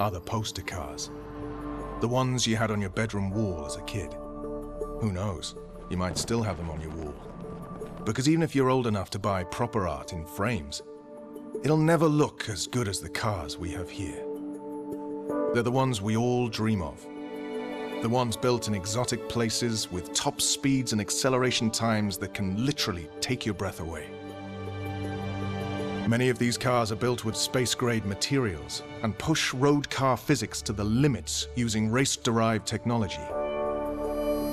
are the poster cars. The ones you had on your bedroom wall as a kid. Who knows, you might still have them on your wall. Because even if you're old enough to buy proper art in frames, it'll never look as good as the cars we have here. They're the ones we all dream of. The ones built in exotic places with top speeds and acceleration times that can literally take your breath away. Many of these cars are built with space-grade materials and push road car physics to the limits using race-derived technology.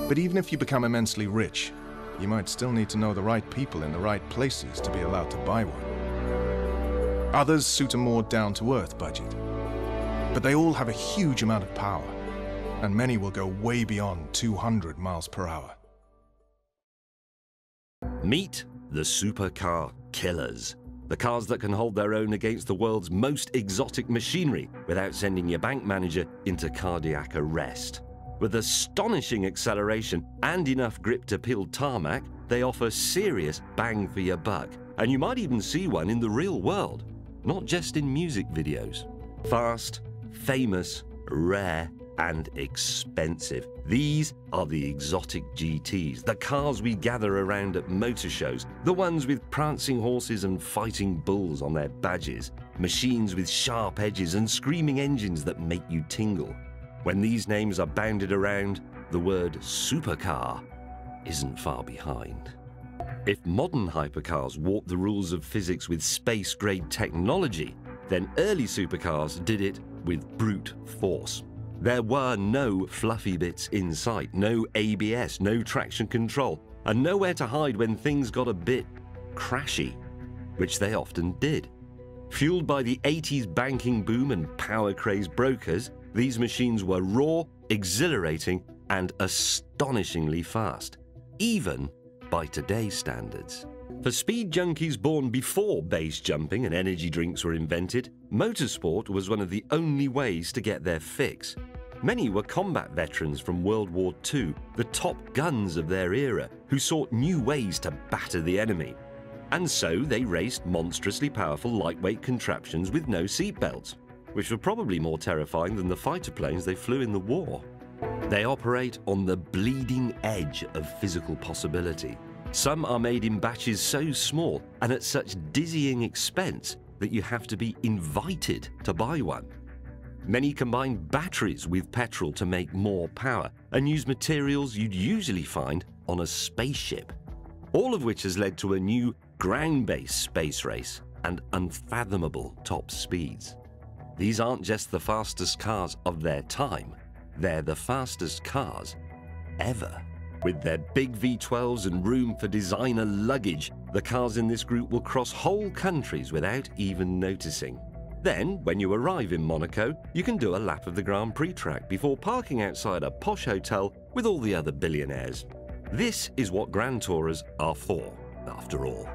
But even if you become immensely rich, you might still need to know the right people in the right places to be allowed to buy one. Others suit a more down-to-earth budget. But they all have a huge amount of power, and many will go way beyond 200 miles per hour. Meet the supercar killers. The cars that can hold their own against the world's most exotic machinery without sending your bank manager into cardiac arrest. With astonishing acceleration and enough grip to peel tarmac, they offer serious bang for your buck. And you might even see one in the real world, not just in music videos. Fast, famous, rare, and expensive. These are the exotic GTs, the cars we gather around at motor shows, the ones with prancing horses and fighting bulls on their badges, machines with sharp edges and screaming engines that make you tingle. When these names are bandied around, the word supercar isn't far behind. If modern hypercars walk the rules of physics with space-grade technology, then early supercars did it with brute force. There were no fluffy bits in sight, no ABS, no traction control, and nowhere to hide when things got a bit crashy, which they often did. Fueled by the 80s banking boom and power-crazed brokers, these machines were raw, exhilarating, and astonishingly fast, even by today's standards. For speed junkies born before base jumping and energy drinks were invented, motorsport was one of the only ways to get their fix. Many were combat veterans from World War II, the top guns of their era, who sought new ways to batter the enemy. And so they raced monstrously powerful lightweight contraptions with no seatbelts, which were probably more terrifying than the fighter planes they flew in the war. They operate on the bleeding edge of physical possibility. Some are made in batches so small and at such dizzying expense that you have to be invited to buy one. Many combine batteries with petrol to make more power and use materials you'd usually find on a spaceship. All of which has led to a new ground-based space race and unfathomable top speeds. These aren't just the fastest cars of their time, they're the fastest cars ever. With their big V12s and room for designer luggage, the cars in this group will cross whole countries without even noticing. Then, when you arrive in Monaco, you can do a lap of the Grand Prix track before parking outside a posh hotel with all the other billionaires. This is what Grand Tourers are for, after all.